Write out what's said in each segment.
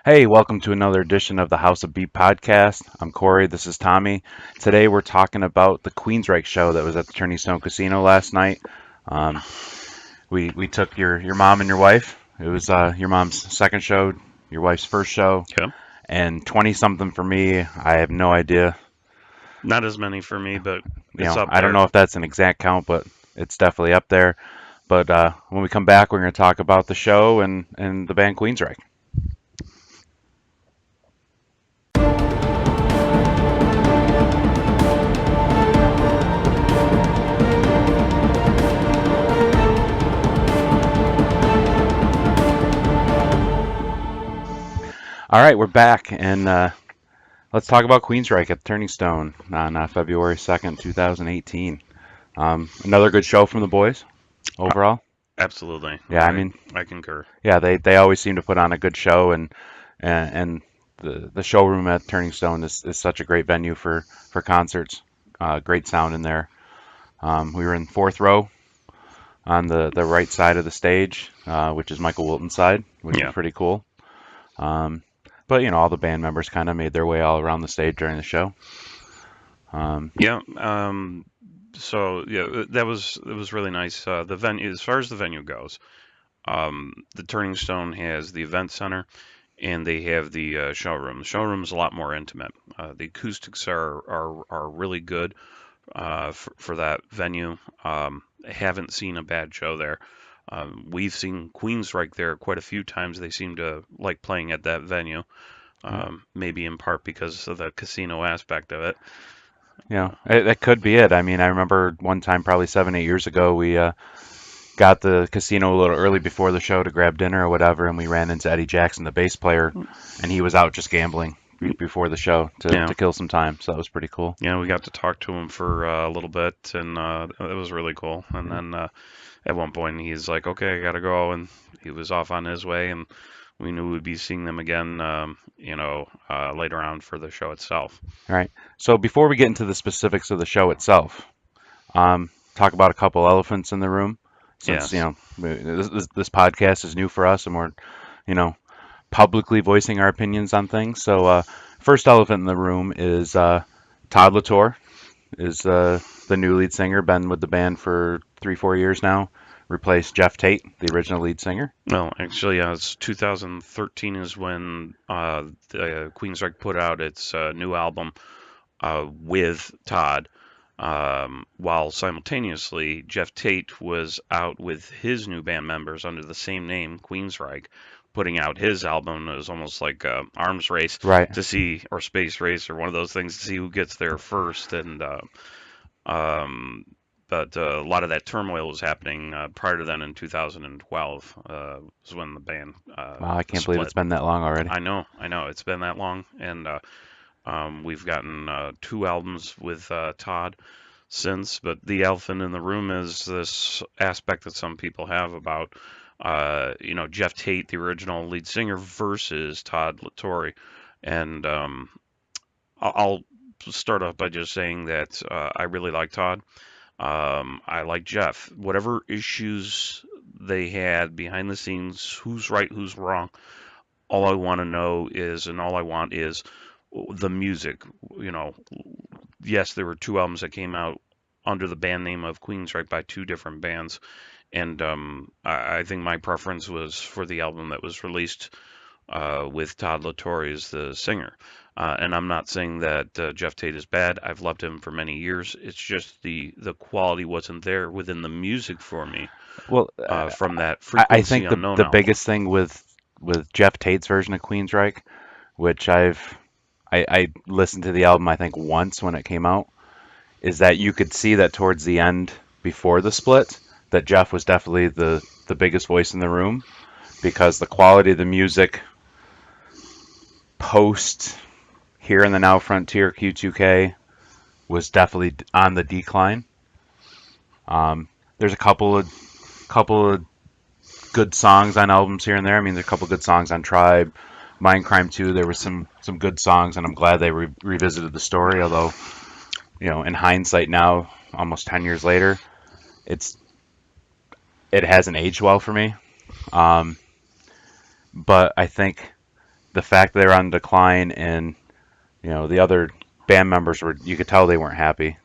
Hey, welcome to another edition of the House of Beat podcast. I'm Corey. This is Tommy. Today we're talking about the Queensryche show that was at the Turning Stone Casino last night. Um, we took your mom and your wife. It was your mom's second show, your wife's first show, Okay. and 20 something for me. I have no idea. Not as many for me, but You it's know, up I don't there. know if that's an exact count, but it's definitely up there. But when we come back, we're going to talk about the show and the band Queensryche. All right, we're back, and let's talk about Queensryche at the Turning Stone on February 2nd, 2018. Another good show from the boys Uh, overall. Absolutely. Yeah, I I mean, I concur. yeah, they always seem to put on a good show, and the showroom at Turning Stone is such a great venue for concerts. Great sound in there. We were in fourth row on the right side of the stage, which is Michael Wilton's side, which was Yeah. pretty cool. Um, but all the band members kind of made their way all around the stage during the show. Um, Yeah. So yeah, that was really nice. The venue, as far as the venue goes, the Turning Stone has the event center and they have the showroom. The showroom is a lot more intimate. The acoustics are really good for that venue. I haven't seen a bad show there. We've seen Queensryche there quite a few times. They seem to like playing at that venue. yeah, Maybe in part because of the casino aspect of it. that could be it. I mean, I remember one time, probably 7, 8 years ago, we got the casino a little early before the show to grab dinner or whatever, and we ran into Eddie Jackson, the bass player, and he was out just gambling before the show Yeah, to kill some time. So that was pretty cool. yeah, we got to talk to him for a little bit, and it was really cool. And Yeah. then at one point, he's like, "Okay, I gotta go," and he was off on his way, and we knew we'd be seeing them again, later on for the show itself. All right. So before we get into the specifics of the show itself, talk about a couple elephants in the room, since Yes. this podcast is new for us, and we're you know publicly voicing our opinions on things. So first elephant in the room is Todd LaTorre, is the new lead singer, been with the band for 3, 4 years now. Replaced Jeff Tate, the original lead singer. No, actually, it's 2013 is when the Queensryche put out its new album with Todd, while simultaneously Jeff Tate was out with his new band members under the same name, Queensryche, putting out his album. It was almost like a arms race Right. to see, or space race, or one of those things to see who gets there first. And um, but a lot of that turmoil was happening prior to then in 2012 was when the band Wow, I can't believe split. it's been that long already. I know, it's been that long, and we've gotten two albums with Todd since. But the elephant in the room is this aspect that some people have about, Jeff Tate, the original lead singer, versus Todd LaTorre. And I'll start off by just saying that I really like Todd. I like Jeff. Whatever issues they had behind the scenes, who's right, who's wrong, all I want to know is, and all I want is the music. You know, yes, there were two albums that came out under the band name of Queensryche by two different bands, and I think my preference was for the album that was released with Todd LaTorre as the singer. And I'm not saying that Jeff Tate is bad. I've loved him for many years. It's just the quality wasn't there within the music for me Well, from that I Frequency think Unknown the album. biggest thing with Jeff Tate's version of Queensryche, which I listened to the album I think once when it came out, is that you could see that towards the end before the split that Jeff was definitely the biggest voice in the room, because the quality of the music post Here in the Now Frontier Q2K was definitely on the decline. There's a couple of good songs on albums here and there. I mean, there's a couple good songs on Tribe, Mind Crime 2. There was some good songs, and I'm glad they revisited the story. Although, in hindsight now, almost 10 years later, it's it hasn't aged well for me. Um, but I think the fact that they were on decline, and the other band members were, you could tell they weren't happy.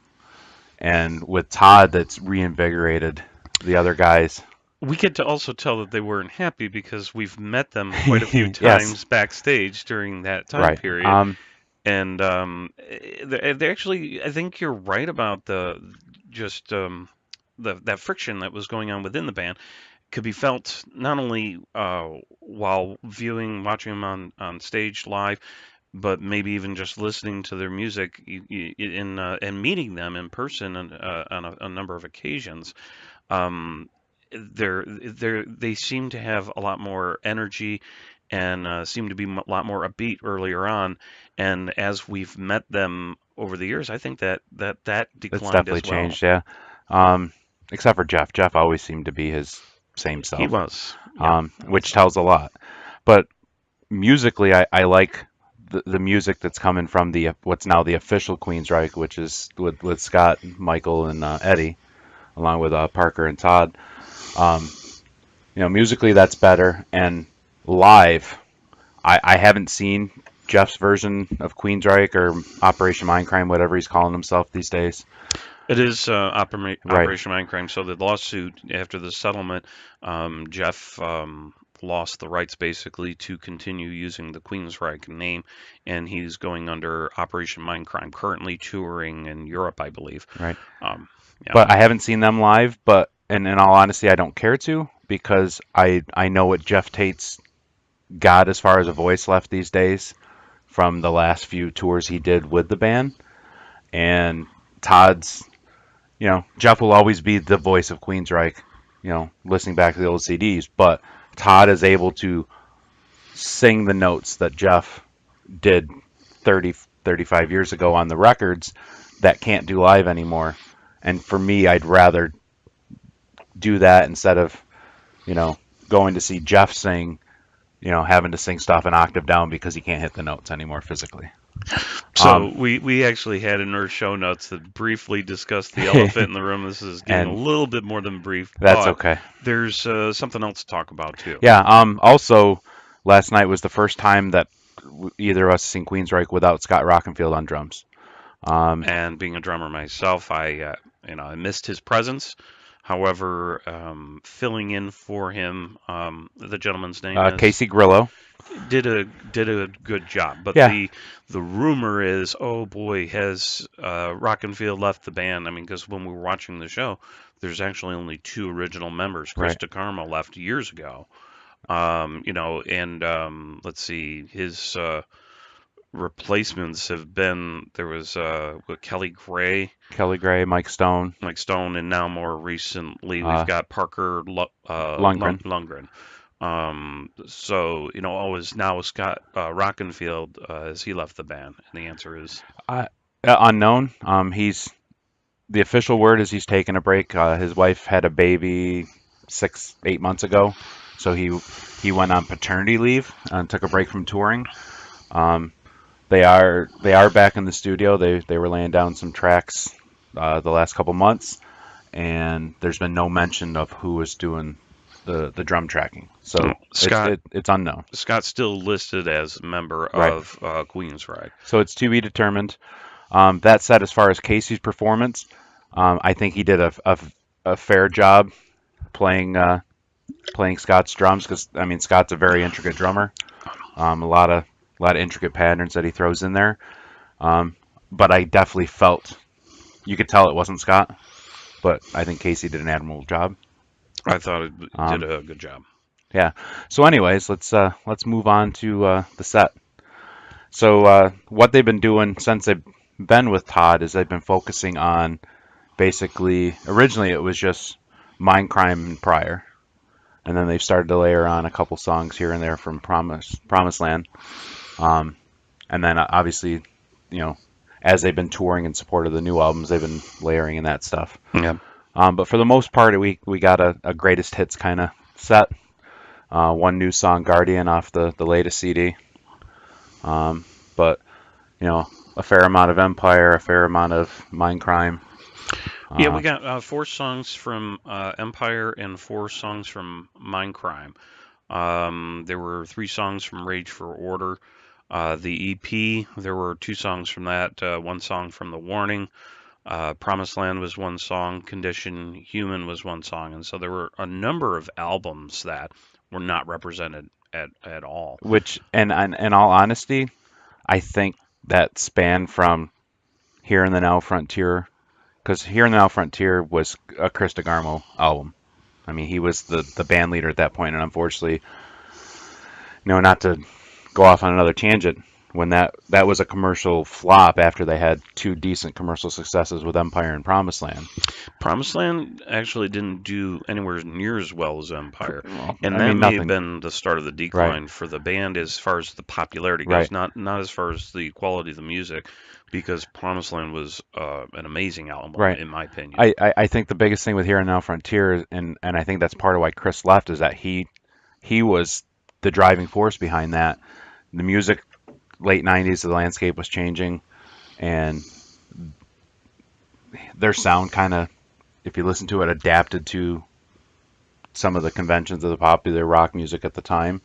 And with Todd, that's reinvigorated the other guys. We get to also tell that they weren't happy because we've met them quite a few Yes, times backstage during that time right. period, and they actually, I think you're right about the just that friction that was going on within the band could be felt not only while watching them on stage live, but maybe even just listening to their music and meeting them in person on a number of occasions. Um, they seem to have a lot more energy and seem to be a lot more upbeat earlier on. And as we've met them over the years, I think that It's declined definitely as well. changed, yeah. Um, Except for Jeff. Jeff always seemed to be his same He self, was, yeah. which tells a lot. But musically, I like the music that's coming from the what's now the official Queensryche, which is with Scott, Michael, and Eddie, along with Parker and Todd. Um, Musically that's better, and live, I haven't seen Jeff's version of Queensryche or Operation Mindcrime, whatever he's calling himself these days. It is Right, Operation Mindcrime. So the lawsuit after the settlement, Jeff lost the rights basically to continue using the Queensryche name, and he's going under Operation Mindcrime, currently touring in Europe, I believe. right. Um, yeah. But I haven't seen them live. But and in all honesty, I don't care to, because I know what Jeff Tate's got as far as a voice left these days from the last few tours he did with the band. And Todd's, Jeff will always be the voice of Queensryche, listening back to the old CDs. But Todd is able to sing the notes that Jeff did 30, 35 years ago on the records that can't do live anymore. And for me, I'd rather do that instead of, going to see Jeff sing, having to sing stuff an octave down because he can't hit the notes anymore physically. So we actually had in our show notes that briefly discussed the elephant in the room. This is getting a And little bit more than brief, that's but okay. there's something else to talk about too. Yeah. Also, last night was the first time that either of us seen Queensryche without Scott Rockenfield on drums. And being a drummer myself, I missed his presence. However, filling in for him, the gentleman's name is Casey Grillo. did a good job. But Yeah. the rumor is, oh boy, has Rockenfield left the band? I mean, because when we were watching the show, there's actually only two original members. Chris Right. DeCarmo left years ago. And let's see, his replacements have been there was Kelly Gray, Kelly Gray, Mike Stone, Mike Stone, and now more recently we've uh, got Parker Lundgren. Lundgren. So is now Scott Rockenfield has he left the band? And the answer is Unknown. He's the official word is he's taking a break. His wife had a baby 8 months ago, so he went on paternity leave and took a break from touring. They are back in the studio. They were laying down some tracks the last couple months, and there's been no mention of who was doing the drum tracking. So Scott. It's unknown. Scott's still listed as a member Right. of Queensryche. So it's to be determined. That said, as far as Casey's performance, I think he did a fair job playing Scott's drums, because I mean Scott's a very intricate drummer. A lot of intricate patterns that he throws in there. But I definitely felt you could tell it wasn't Scott, but I think Casey did an admirable job. I thought it did a good job. Yeah. So, anyways, let's move on to the set. So, what they've been doing since they've been with Todd is they've been focusing on basically. Originally, it was just Mindcrime and Prior, and then they've started to layer on a couple songs here and there from Promised Land. And then obviously, as they've been touring in support of the new albums, they've been layering in that stuff. Yeah. But for the most part, we got a greatest hits kind of set. One new song, Guardian, off the latest CD. But a fair amount of Empire, a fair amount of Mindcrime. Yeah, we got 4 songs from Empire and 4 songs from Mindcrime. There were 3 songs from Rage for Order. The EP, there were 2 songs from that, 1 song from The Warning. Promised Land was 1 song, Condition Human was 1 song, and so there were a number of albums that were not represented at all. Which, and in all honesty, I think that span from Here and the Now Frontier, because Here and the Now Frontier was a Chris DeGarmo album. I mean, he was the band leader at that point, and unfortunately, not to go off on another tangent, when that was a commercial flop after they had 2 decent commercial successes with Empire and Promised Land. Promised Land actually didn't do anywhere near as well as Empire, Well, and I that mean, may have nothing. been the start of the Right, decline for the band as far as the popularity right, goes, not as far as the quality of the music, because Promised Land was an amazing album right. in my opinion. I think the biggest thing with Here and Now Frontier, and I think that's part of why Chris left, is that he was the driving force behind that. The music, late 90s, the landscape was changing, and their sound kind of, if you listen to it, adapted to some of the conventions of the popular rock music at the time.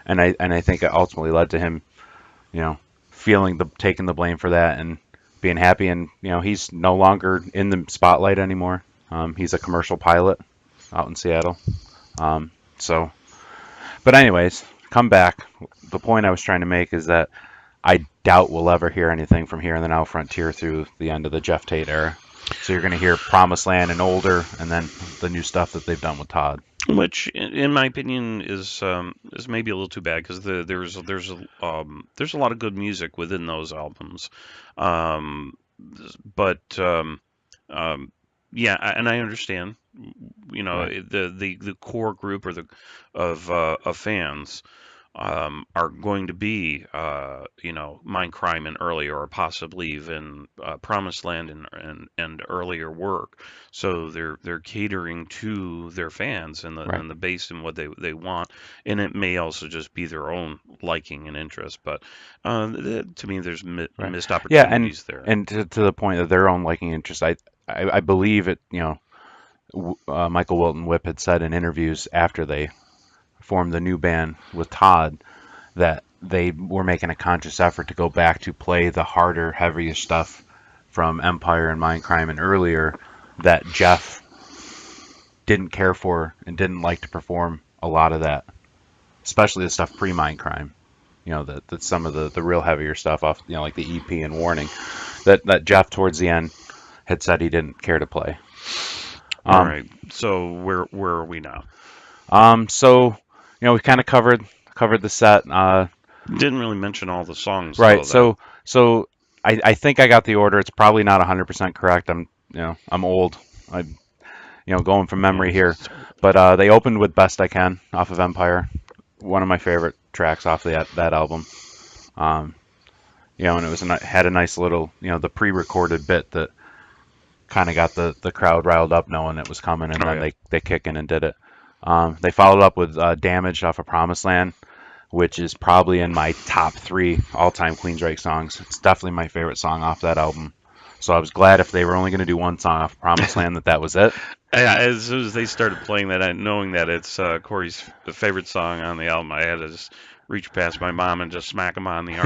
And I think it ultimately led to him, you know, feeling taking the blame for that and being happy. And he's no longer in the spotlight anymore. He's a commercial pilot out in Seattle. So, but anyways, come back. The point I was trying to make is that I doubt we'll ever hear anything from Here and the Now Frontier through the end of the Jeff Tate era. So you're going to hear Promised Land and Older, and then the new stuff that they've done with Todd. Which, in my opinion, is maybe a little too bad because there's a lot of good music within those albums, um, but yeah, and I understand, Right, the core group or the of fans are going to be, Mind Crime and earlier, or possibly even Promised Land and earlier work. So they're catering to their fans and the right, base and what they want, and it may also just be their own liking and interest. But to me, there's right. missed Yeah, and opportunities there. and to the point of their own liking interest, I believe it. Michael Wilton Whip had said in interviews after they formed the new band with Todd that they were making a conscious effort to go back to play the harder, heavier stuff from Empire and Mindcrime and earlier that Jeff didn't care for and didn't like to perform a lot of that, especially the stuff pre-Mindcrime. That some of the real heavier stuff off, like the EP and Warning, that Jeff towards the end had said he didn't care to play. All Um, right, so where are we now? so we kind of covered the set. Didn't really mention all the songs Right. though. That So I think I got the order. It's probably not 100% correct. I'm old. I going from memory here, is but they opened with Best I Can off of Empire, one of my favorite tracks off that album. Um, and it had a nice little, the pre-recorded bit that kind of got the crowd riled up knowing it was coming, and oh then yeah. they kick in and did it. They followed up with Damaged off of Promised Land, which is probably in my top 3 all-time Queensryche songs. It's definitely my favorite song off that album. So I was glad if they were only going to do one song off Promised Land that was it. Yeah, as soon as they started playing that, knowing that it's Corey's favorite song on the album, I had to just reach past my mom and just smack him on the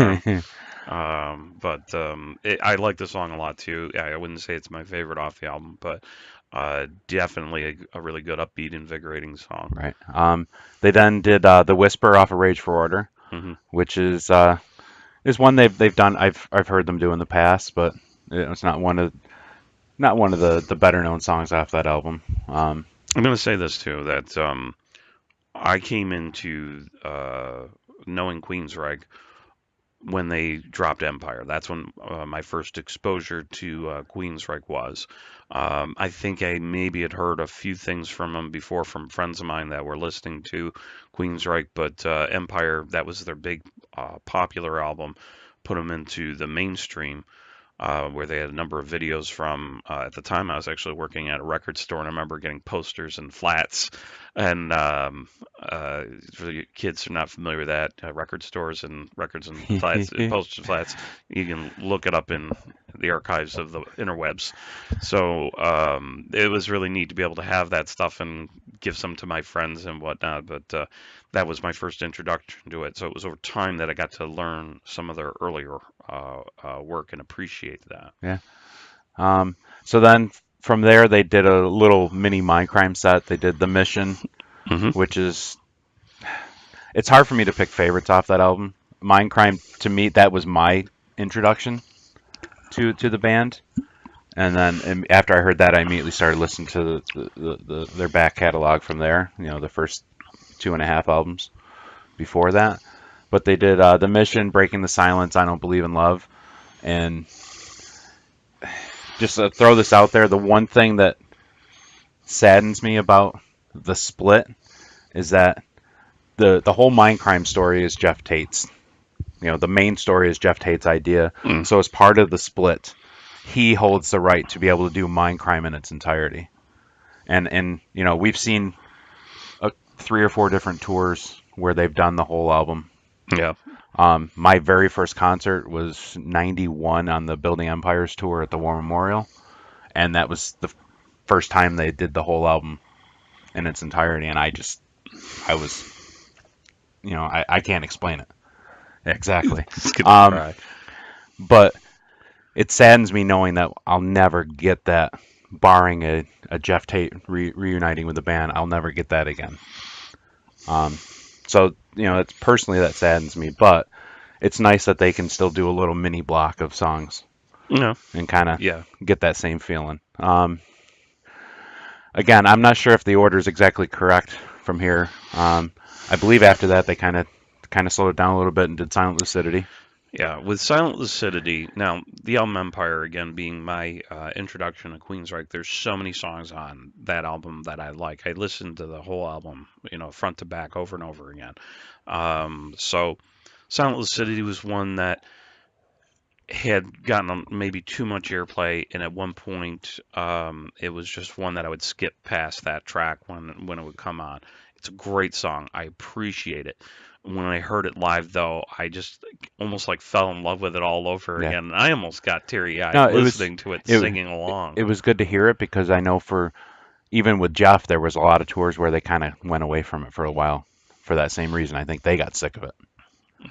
arm. But I like the song a lot too. Yeah, I wouldn't say it's my favorite off the album, but definitely a really good, upbeat, invigorating song. Right. They then did The Whisper off of Rage for Order, Hmm. which is one they've done. I've heard them do in the past, but it's not one of the better known songs off that album. I'm going to say this too, that I came into knowing Queensryche when they dropped Empire. That's when my first exposure to Queensryche was. I think I maybe had heard a few things from them before from friends of mine that were listening to Queensryche, but Empire, that was their big popular album, put them into the mainstream. Where they had a number of videos from. At the time, I was actually working at a record store, and I remember getting posters and flats. And for the kids who are not familiar with that, record stores and records and flats, posters and flats, you can look it up in the archives of the interwebs. So it was really neat to be able to have that stuff and give some to my friends and whatnot. But that was my first introduction to it. So it was over time that I got to learn some of their earlier work and appreciate that. Yeah. So then from there, they did a little mini Mindcrime set. They did The Mission, Hmm. which is, it's hard for me to pick favorites off that album. Mindcrime, to me, that was my introduction to the band. And then after I heard that, I immediately started listening to their back catalog from there, the first 2.5 albums before that. But they did The Mission, Breaking the Silence, I Don't Believe in Love. And just to throw this out there, the one thing that saddens me about the split is that the whole Mindcrime story is Jeff Tate's. The main story is Jeff Tate's idea. Mm. So as part of the split, he holds the right to be able to do Mindcrime in its entirety. And we've seen 3 or 4 different tours where they've done the whole album. Yeah. My very first concert was '91 on the Building Empires tour at the War Memorial, and that was the first time they did the whole album in its entirety. And I was, I can't explain it exactly. It's good to try. But it saddens me knowing that I'll never get that, barring a Jeff Tate reuniting with the band. I'll never get that again. So it's personally that saddens me, but it's nice that they can still do a little mini block of songs No. and kind of Yeah. get that same feeling. Again, I'm not sure if the order is exactly correct from here. I believe after that they kind of slowed it down a little bit and did Silent Lucidity. Yeah, with Silent Lucidity, now the album Empire again being my introduction to Queensryche, there's so many songs on that album that I like. I listened to the whole album, front to back over and over again. So Silent Lucidity was one that had gotten maybe too much airplay, and at one point, it was just one that I would skip past that track when it would come on. It's a great song. I appreciate it. When I heard it live, though, I just almost like fell in love with it all over Yeah. again. And I almost got teary-eyed No, listening to it, singing along. it was good to hear it because I know even with Jeff, there was a lot of tours where they kind of went away from it for a while for that same reason. I think they got sick of it.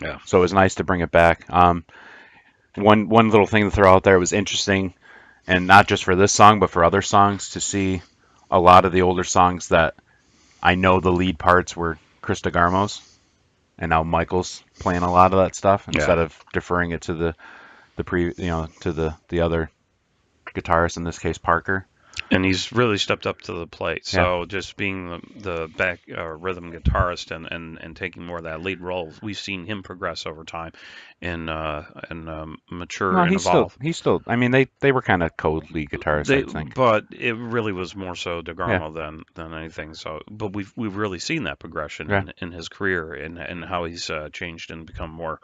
Yeah. So it was nice to bring it back. One little thing to throw out there, it was interesting, and not just for this song, but for other songs, to see a lot of the older songs that I know the lead parts were Chris DeGarmo's, and now Michael's playing a lot of that stuff instead of deferring it to the other guitarist, in this case Parker. And he's really stepped up to the plate. So just being the back rhythm guitarist and taking more of that lead role, we've seen him progress over time and mature No, and evolve. He's still. I mean, they were kind of co-lead guitarists, I think. But it really was more so DeGarmo than anything. So, but we've really seen that progression in his career and how he's changed and become more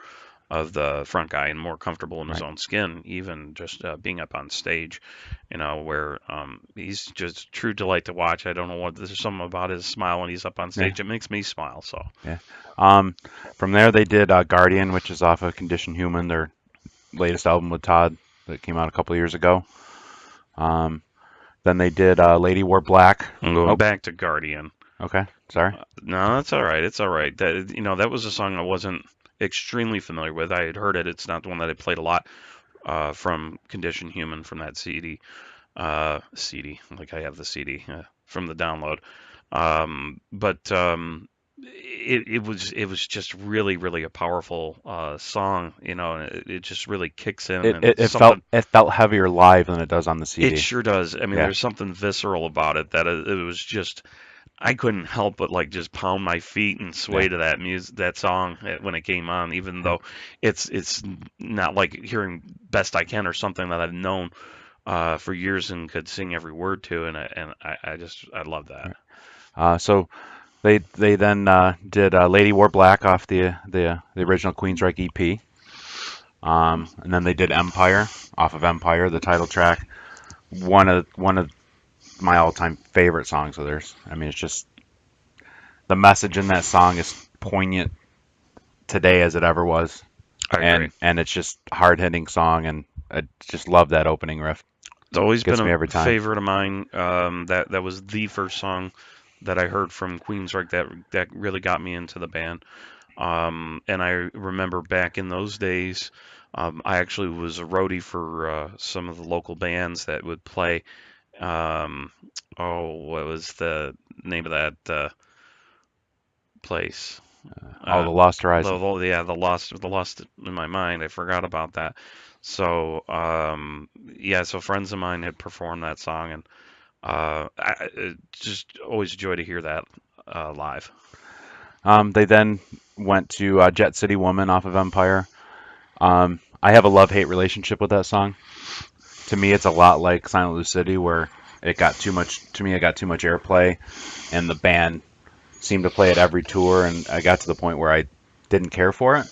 of the front guy and more comfortable in his own skin, even just being up on stage, where he's just true delight to watch. I don't know what, there's something about his smile when he's up on stage. It makes me smile. So from there they did Guardian, which is off of Condition Human, their latest album with Todd that came out a couple of years ago. Then they did Lady Wore Black. I'm going back to Guardian. Okay, sorry. No, that's all right. It's all right. That was a song I wasn't extremely familiar with. I had heard it. It's not the one that I played a lot from Condition Human from that CD. CD, like I have the CD from the download. But it was just really, really a powerful song, and it just really kicks in. It felt heavier live than it does on the CD. It sure does. I mean, there's something visceral about it that it was just. I couldn't help but like just pound my feet and sway to that music, that song when it came on, even though it's not like hearing Best I Can or something that I've known for years and could sing every word to, and I love that. So they then did Lady Wore Black off the original Queensryche EP, and then they did Empire off of Empire, the title track. One of my all-time favorite songs of theirs. I mean, it's just the message in that song is poignant today as it ever was. I agree. And it's just hard-hitting song, and I just love that opening riff. It's always been Gets me a every time. favorite of mine. That was the first song that I heard from Queensryche that really got me into the band. And I remember back in those days, I actually was a roadie for some of the local bands that would play. Um, oh, what was the name of that place? Oh, Uh, the Lost Horizon. yeah, the lost in my mind. I forgot about that. So, yeah, so friends of mine had performed that song, and just always a joy to hear that live. They then went to Jet City Woman off of Empire. I have a love-hate relationship with that song. To me, it's a lot like Silent Lucidity, where it got too much. To me, it got too much airplay, and the band seemed to play it every tour, and I got to the point where I didn't care for it.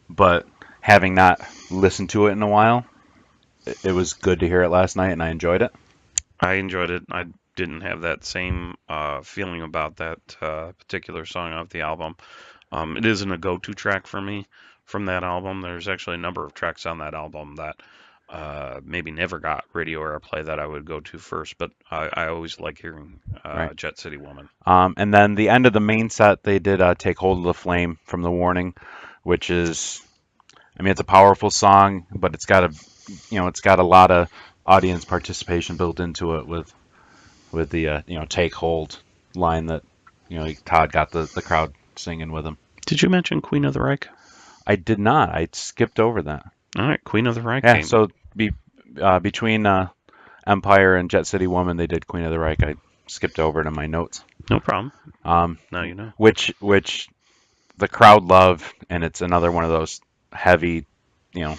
But having not listened to it in a while, it was good to hear it last night, and I enjoyed it. I enjoyed it. I didn't have that same feeling about that particular song off the album. It isn't a go-to track for me from that album. There's actually a number of tracks on that album that maybe never got radio airplay that I would go to first, but I always like hearing Right. Jet City Woman. And then the end of the main set, they did "Take Hold of the Flame" from The Warning, which is, I mean, it's a powerful song, but it's got a lot of audience participation built into it with the "Take Hold" line that Todd got the crowd singing with him. Did you mention Queen of the Reich? I did not. I skipped over that. All right, Queen of the Reich Yeah. came. So between Empire and Jet City Woman, they did Queen of the Reich. I skipped over it in my notes. No problem. Um, Now you know. which the crowd loved, and it's another one of those heavy, you know,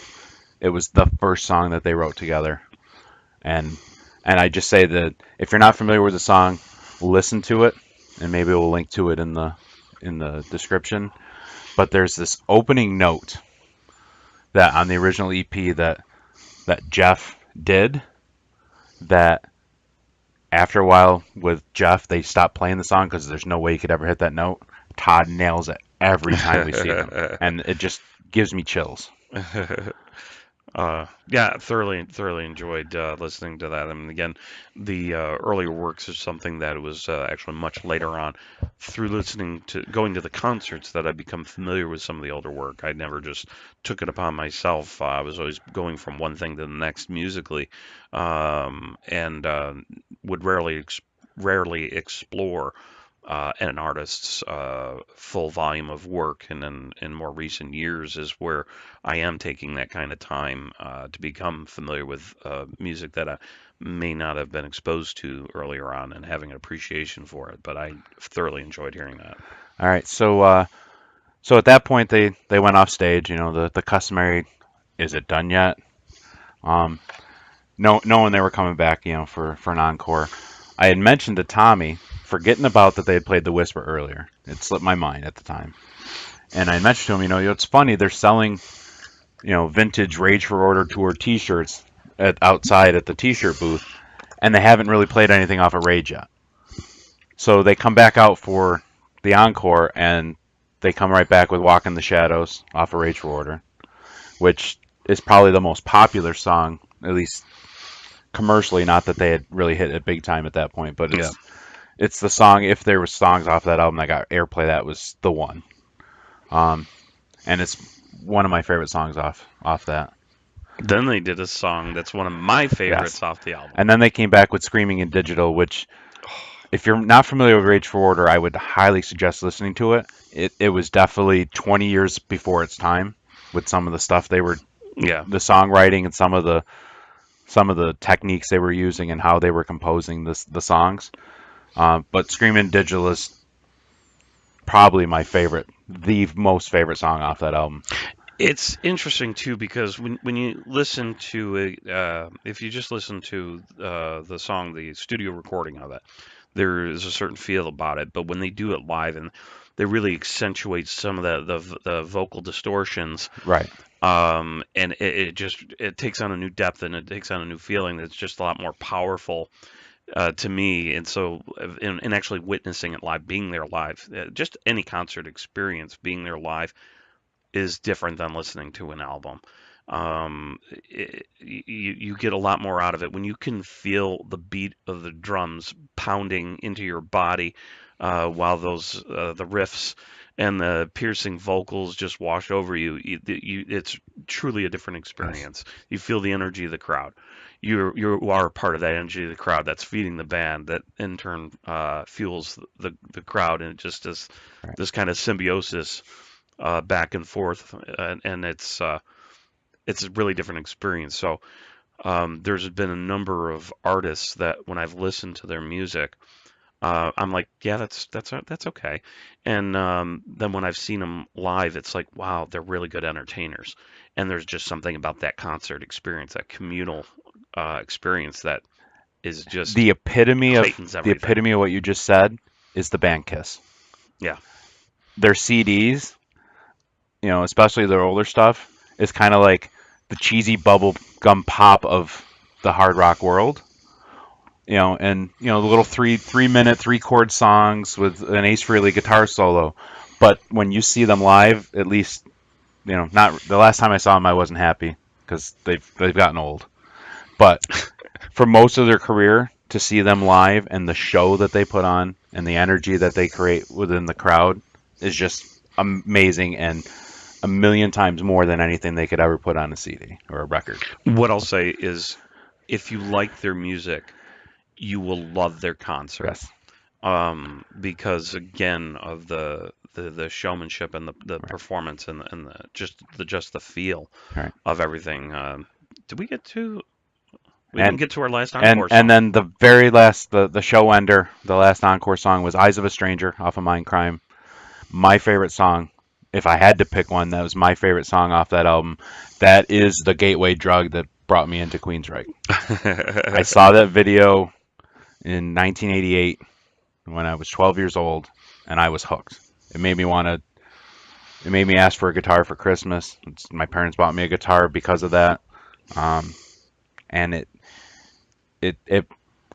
it was the first song that they wrote together. And I just say that if you're not familiar with the song, listen to it, and maybe we'll link to it in the description. But there's this opening note that on the original EP that Jeff did, that after a while with Jeff, they stopped playing the song because there's no way he could ever hit that note. Todd nails it every time we see them, and it just gives me chills. Yeah, thoroughly enjoyed listening to that. I mean, again, the earlier works is something that was actually much later on. Through listening to going to the concerts that I become familiar with some of the older work. I never just took it upon myself. I was always going from one thing to the next musically, and would rarely explore an artist's full volume of work. And in more recent years is where I am taking that kind of time to become familiar with music that I may not have been exposed to earlier on and having an appreciation for it. But I thoroughly enjoyed hearing that. All right, so at that point they went off stage. The customary, is it done yet? Um, no, knowing they were coming back, for an encore. I had mentioned to Tommy, forgetting about that they had played the Whisper earlier. It slipped my mind at the time, and I mentioned to him, it's funny they're selling, vintage Rage for Order tour T-shirts outside at the T-shirt booth, and they haven't really played anything off of Rage yet. So they come back out for the encore, and they come right back with Walk in the Shadows off of Rage for Order, which is probably the most popular song, at least commercially. Not that they had really hit it big time at that point, but Yeah. it's the song. If there was songs off that album that got airplay, that was the one. And it's one of my favorite songs off that. Then they did a song that's one of my favorites Yes. off the album. And then they came back with Screaming in Digital, which, if you're not familiar with Rage for Order, I would highly suggest listening to it. It was definitely 20 years before its time with some of the stuff Yeah. the songwriting and some of the techniques they were using and how they were composing the songs. But Screaming Digital is probably the most favorite song off that album. It's interesting too because when you listen to it, if you just listen to the song, the studio recording of it, there is a certain feel about it. But when they do it live and they really accentuate some of the vocal distortions, Right. and it takes on a new depth and it takes on a new feeling that's just a lot more powerful to me. And so, in actually witnessing it live, being there live, just any concert experience, being there live is different than listening to an album. You get a lot more out of it when you can feel the beat of the drums pounding into your body while the riffs and the piercing vocals just wash over you. It's truly a different Yes. experience. You feel the energy of the crowd. You are part of that energy of the crowd that's feeding the band. That in turn fuels the crowd, and it just is Right. this kind of symbiosis back and forth, and it's a really different experience. So there's been a number of artists that when I've listened to their music, I'm like, yeah, that's okay. And then when I've seen them live, it's like, wow, they're really good entertainers. And there's just something about that concert experience, that communal experience that is just The epitome of heightens the everything. epitome of what you just said is the band Kiss. Yeah. Their CDs, especially their older stuff, is kind of like the cheesy bubble gum pop of the hard rock world. And the little three minute 3 chord songs with an Ace Frehley guitar solo. But when you see them live, at least not the last time I saw them, I wasn't happy because they've gotten old. But for most of their career, to see them live and the show that they put on and the energy that they create within the crowd is just amazing and a million times more than anything they could ever put on a CD or a record. What I'll say is, if you like their music, you will love their concert. Yes. Because again of the showmanship and the Right. performance and just the feel Right. of everything. Did we get to? We didn't And get to our last and encore and song. then the very last the show ender, the last encore song was Eyes of a Stranger off of Mind Crime. My favorite song. If I had to pick one, that was my favorite song off that album. That is the gateway drug that brought me into Queensryche. I saw that video in 1988 when I was 12 years old, and I was hooked. It made me want to. It made me ask for a guitar for Christmas. My parents bought me a guitar because of that, um, and it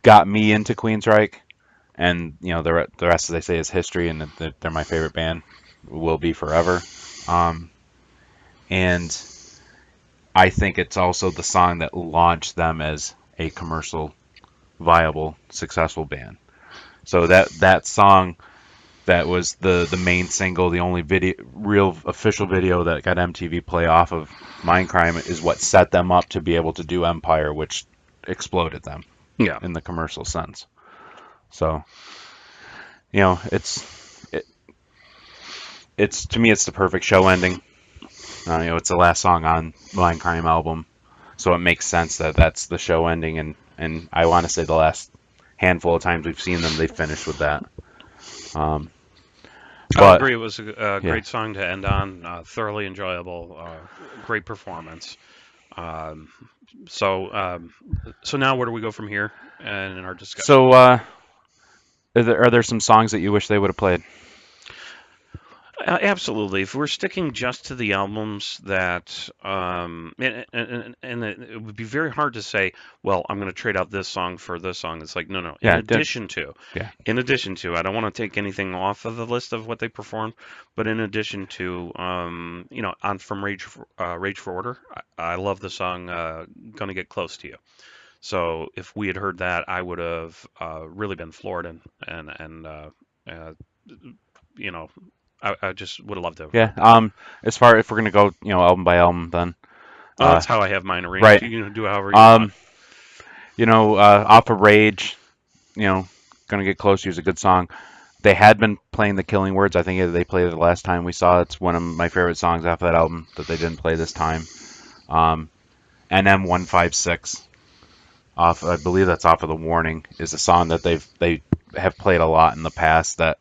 got me into Queensryche. And the rest, as they say, is history, and they're my favorite band, will be forever. Um, and I think it's also the song that launched them as a commercial viable, successful band. So that song that was the main single, the only video, real official video that got MTV play off of Mindcrime is what set them up to be able to do Empire, which exploded them Yeah. in the commercial sense. So, it, it's to me it's the perfect show ending. It's the last song on Mindcrime album, so it makes sense that that's the show ending, and I want to say the last handful of times we've seen them, they finished with that. Um, I'll but agree. It was a yeah, great song to end on. Thoroughly enjoyable. Great performance. Um, so so now where do we go from here and in our discussion? so are there some songs that you wish they would have played? Absolutely. If we're sticking just to the albums that, and it would be very hard to say, well, I'm going to trade out this song for this song. It's like, no, no. Yeah, yeah, In addition to, I don't want to take anything off of the list of what they performed, but in addition to, on from Rage for Order, I love the song "Gonna Get Close to You." So if we had heard that, I would have really been floored and uh, you know, I just would have loved to have yeah. heard that. As far if we're gonna go, album by album, then Well, uh, that's how I have mine arranged. right. You can do however you want. Um, off of Rage, you know, gonna get close to you is a good song. They had been playing the Killing Words. I think they played it the last time we saw. It's one of my favorite songs off that album that they didn't play this time. Um, NM 156 off, I believe that's off of the Warning, is a song that they have played a lot in the past that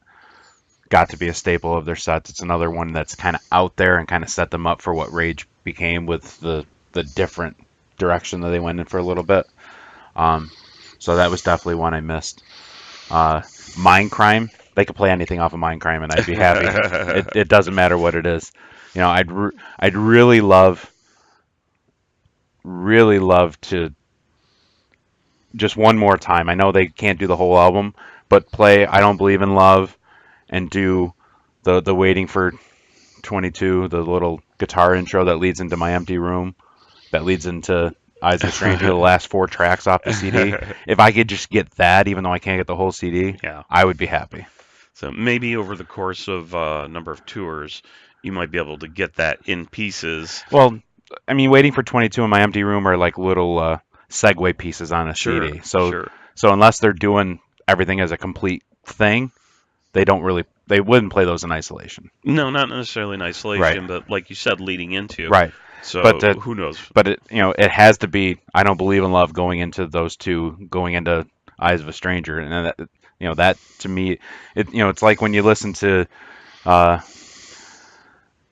got to be a staple of their sets. It's another one that's kind of out there and kind of set them up for what Rage became with the different direction that they went in for a little bit. Um, so that was definitely one I missed. Mind Crime, they could play anything off of Mind Crime and I'd be happy. It doesn't matter what it is. I'd really love to just one more time. I know they can't do the whole album, but play I Don't Believe in Love and do the Waiting for 22, the little guitar intro that leads into My Empty Room. that leads into Eyes of a Stranger, the last 4 tracks off the CD. If I could just get that, even though I can't get the whole CD, Yeah. I would be happy. So maybe over the course of a number of tours, you might be able to get that in pieces. Well, I mean, Waiting for 22 in My Empty Room are like little segue pieces on a Sure, CD. So sure. so unless they're doing everything as a complete thing, they wouldn't play those in isolation. No, not necessarily in Right. isolation, but like you said, leading into. Right. But So the who knows? but it it has to be I Don't Believe in Love going into those two, going into Eyes of a Stranger, and then that that to me it's like when you listen to uh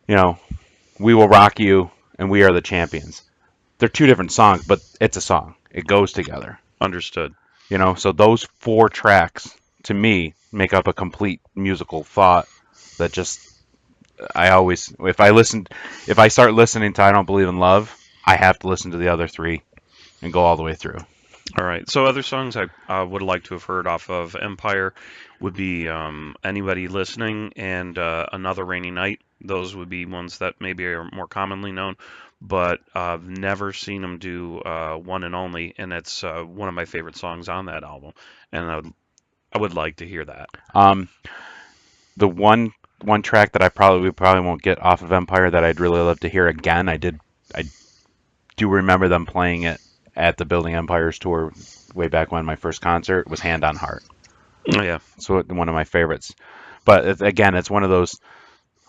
you know We Will Rock You and We Are the Champions. They're two different songs, but it's a song. It goes together. Understood. So those 4 tracks to me make up a complete musical thought that just I always if I start listening to I Don't Believe in Love, I have to listen to the other 3 and go all the way through. All right. So other songs I would like to have heard off of Empire would be Anybody Listening and Another Rainy Night. Those would be ones that maybe are more commonly known, but I've never seen them do One and Only, and it's one of my favorite songs on that album, and I would like to hear that. The one track that we probably won't get off of Empire that I'd really love to hear again, I do remember them playing it at the Building Empires tour way back when, my first concert, was Hand on Heart. Oh yeah. So one of my favorites. But again, it's one of those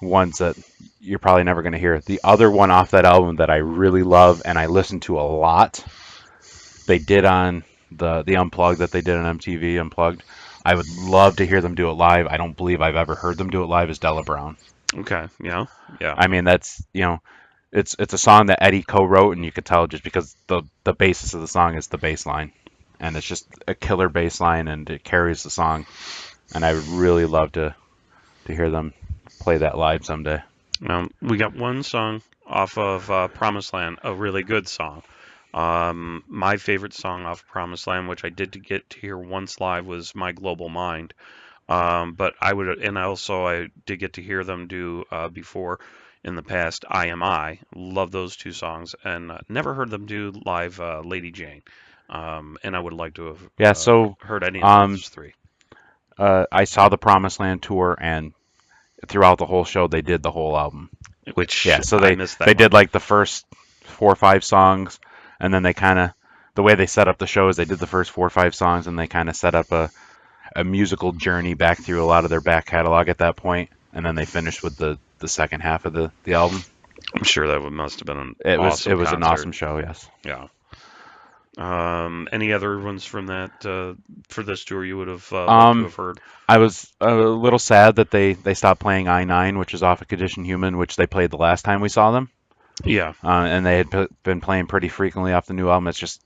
ones that you're probably never going to hear. The other one off that album that I really love and I listen to a lot, they did on the Unplugged that they did on MTV Unplugged. I would love to hear them do it live. I don't believe I've ever heard them do it live. Is Della Brown. Okay. Yeah. Yeah. I mean, that's it's a song that Eddie co-wrote, and you could tell just because the basis of the song is the bass line, and it's just a killer bass line, and it carries the song. And I would really love to hear them play that live someday. We got one song off of Promised Land, a really good song. My favorite song off Promised Land, which I did get to hear once live, was My Global Mind. But I did get to hear them do before in the past. I Am I. Love those 2 songs, and never heard them do live Lady Jane. And I would like to have heard any of those 3. I saw the Promised Land tour, and throughout the whole show, they did the whole album. Which so I missed that they one. did like the first 4 or 5 songs, and then they kind of the way they set up the show is they did the first 4 or 5 songs, and they kind of set up a musical journey back through a lot of their back catalog at that point, and then they finished with the second half of the album. I'm sure that must have been an It awesome was concert. an awesome show, yes. Yeah. Any other ones from that for this tour you would have liked to have heard? I was a little sad that they stopped playing I-9, which is off of Condition Human, which they played the last time we saw them. Yeah. And they had been playing pretty frequently off the new album. It's just,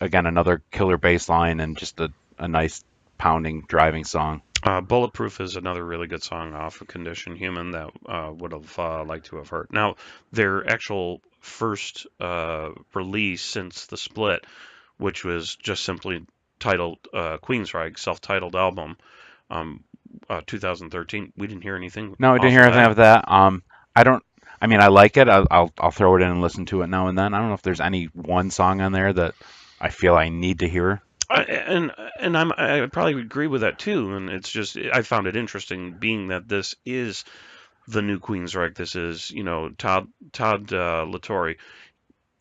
again, another killer bass line and just a nice pounding, driving song. Bulletproof is another really good song off of Condition Human that would have liked to have heard. Now, their actual first release since the split, which was just simply titled Queensryche, self-titled album, 2013, we didn't hear anything. No, we didn't hear anything of that. I mean, I like it. I'll throw it in and listen to it now and then. I don't know if there's any one song on there that I feel I need to hear. I probably agree with that too. And it's just I found it interesting, being that this is the new Queensryche. This is Todd LaTorre.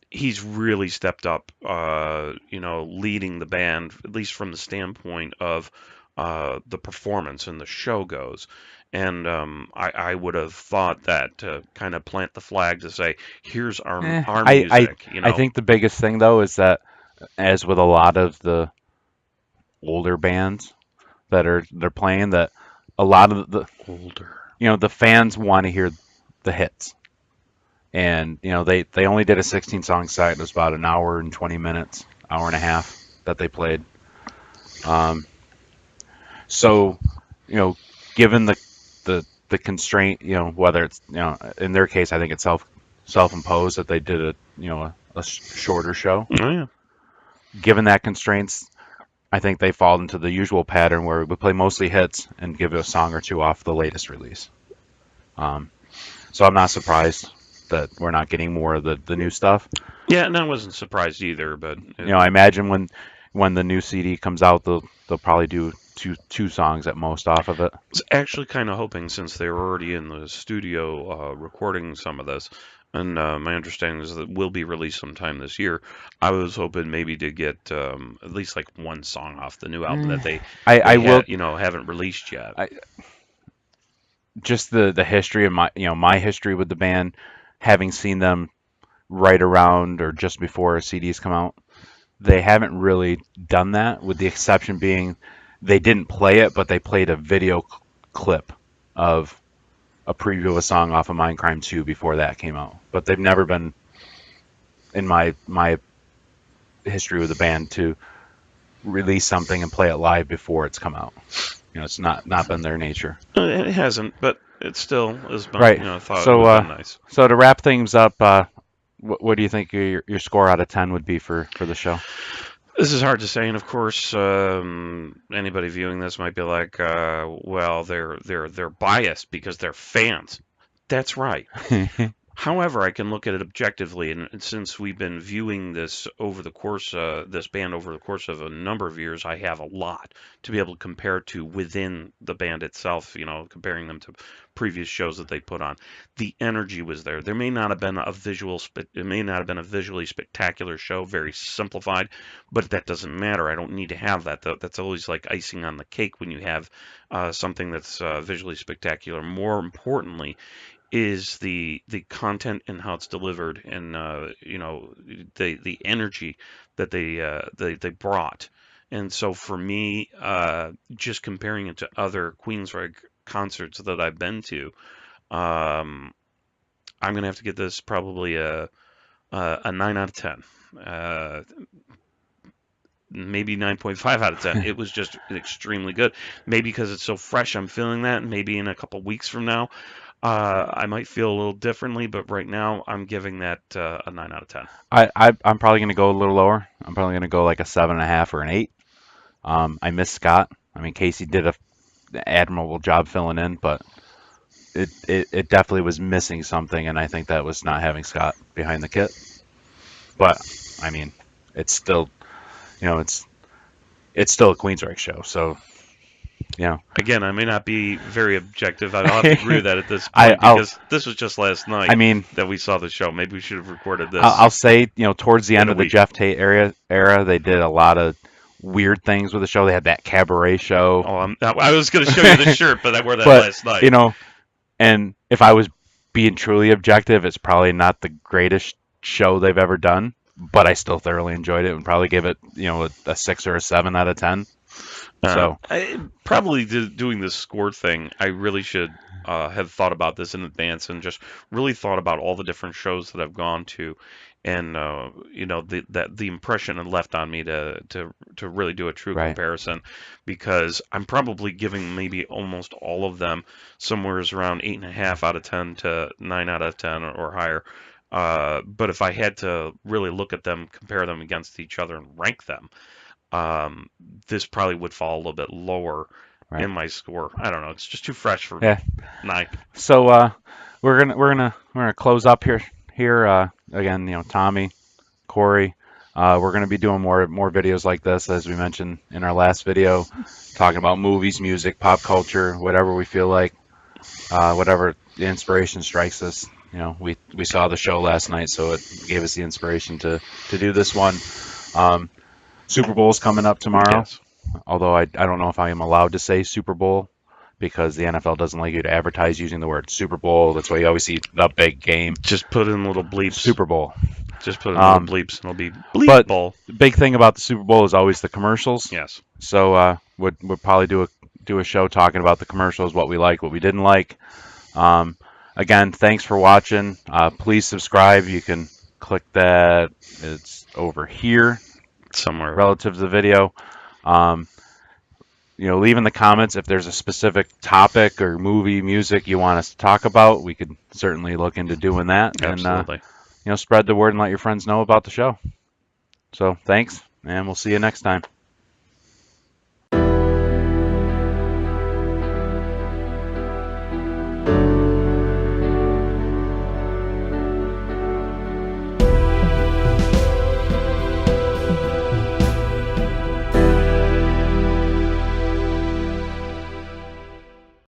He's really stepped up, leading the band, at least from the standpoint of the performance and the show goes. And I would have thought that to kind of plant the flag to say, here's our music. I think the biggest thing though is that, as with a lot of the older bands that they're playing, that a lot of the the fans want to hear the hits. And they only did a 16-song set. It was about an hour and 20 minutes, hour and a half that they played. So given the constraint, whether it's in their case, I think it's self-imposed that they did a shorter show. Oh yeah. Given that constraints, I think they fall into the usual pattern where we play mostly hits and give a song or two off the latest release. So I'm not surprised that we're not getting more of the new stuff. Yeah, and I wasn't surprised either, but I imagine when the new CD comes out, they'll probably do two songs at most off of it. was actually kind of hoping, since they were already in the studio recording some of this, and my understanding is that it will be released sometime this year. I was hoping maybe to get at least like one song off the new album that I will, haven't released yet. just the history of my history with the band, having seen them right around or just before CDs come out, they haven't really done that, with the exception being they didn't play it, but they played a video clip of a preview of a song off of Mindcrime 2 before that came out. But they've never been, in my history with the band, to release something and play it live before it's come out. It's not been their nature. It hasn't, but it still has been. Right. Thought So, it would have been nice. So to wrap things up, what do you think your score out of 10 would be for the show? This is hard to say, and of course, anybody viewing this might be like, well, they're biased because they're fans. That's right. However, I can look at it objectively, and since we've been viewing this over the course, this band over the course of a number of years, I have a lot to be able to compare to within the band itself. Comparing them to previous shows that they put on. The energy was there. There may not have been it may not have been a visually spectacular show, very simplified, but that doesn't matter. I don't need to have that. That's always like icing on the cake when you have something that's visually spectacular. More importantly, is the content and how it's delivered, and the energy that they brought. And so for me, just comparing it to other Queensryche concerts that I've been to, I'm gonna have to get this probably a 9 out of 10. Maybe 9.5 out of 10. It was just extremely good. Maybe because it's so fresh, I'm feeling that. Maybe in a couple weeks from now, I might feel a little differently, but right now I'm giving that a 9 out of 10. I'm probably going to go a little lower. I'm probably going to go like a 7.5 or an 8. I miss Scott. I mean, Casey did an admirable job filling in, but it definitely was missing something, and I think that was not having Scott behind the kit. But I mean, it's still, it's still a Queensryche show, so. Again, I may not be very objective. I'll have to agree with that at this point, because this was just last night that we saw the show. Maybe we should have recorded this. I'll say, towards the end of the Jeff Tate era, they did a lot of weird things with the show. They had that cabaret show. Oh, I was going to show you the shirt, but I wore that last night. And if I was being truly objective, it's probably not the greatest show they've ever done, but I still thoroughly enjoyed it and probably give it, a 6 or a 7 out of 10. So probably doing this score thing, I really should have thought about this in advance and just really thought about all the different shows that I've gone to, and the impression it left on me to really do a true comparison, because I'm probably giving maybe almost all of them somewhere around 8.5 out of 10 to 9 out of 10 or higher. But if I had to really look at them, compare them against each other, and rank them, this probably would fall a little bit lower in my score. I don't know. It's just too fresh for me. 9. So we're gonna close up here. Again, Tommy, Corey, we're gonna be doing more videos like this, as we mentioned in our last video, talking about movies, music, pop culture, whatever we feel like, whatever the inspiration strikes us. We saw the show last night, so it gave us the inspiration to do this one. Super Bowl's coming up tomorrow. Yes. Although I don't know if I am allowed to say Super Bowl, because the NFL doesn't like you to advertise using the word Super Bowl. That's why you always see the big game. Just put in little bleeps. Super Bowl. Just put in little bleeps, and it'll be Bleep Bowl. The big thing about the Super Bowl is always the commercials. Yes. So we'll probably do a show talking about the commercials, what we liked, what we didn't like. Again, thanks for watching. Please subscribe. You can click that. It's over here somewhere relative to the video. Leave in the comments if there's a specific topic or movie, music you want us to talk about. We could certainly look into doing that. Absolutely. And spread the word and let your friends know about the show. So thanks, and we'll see you next time.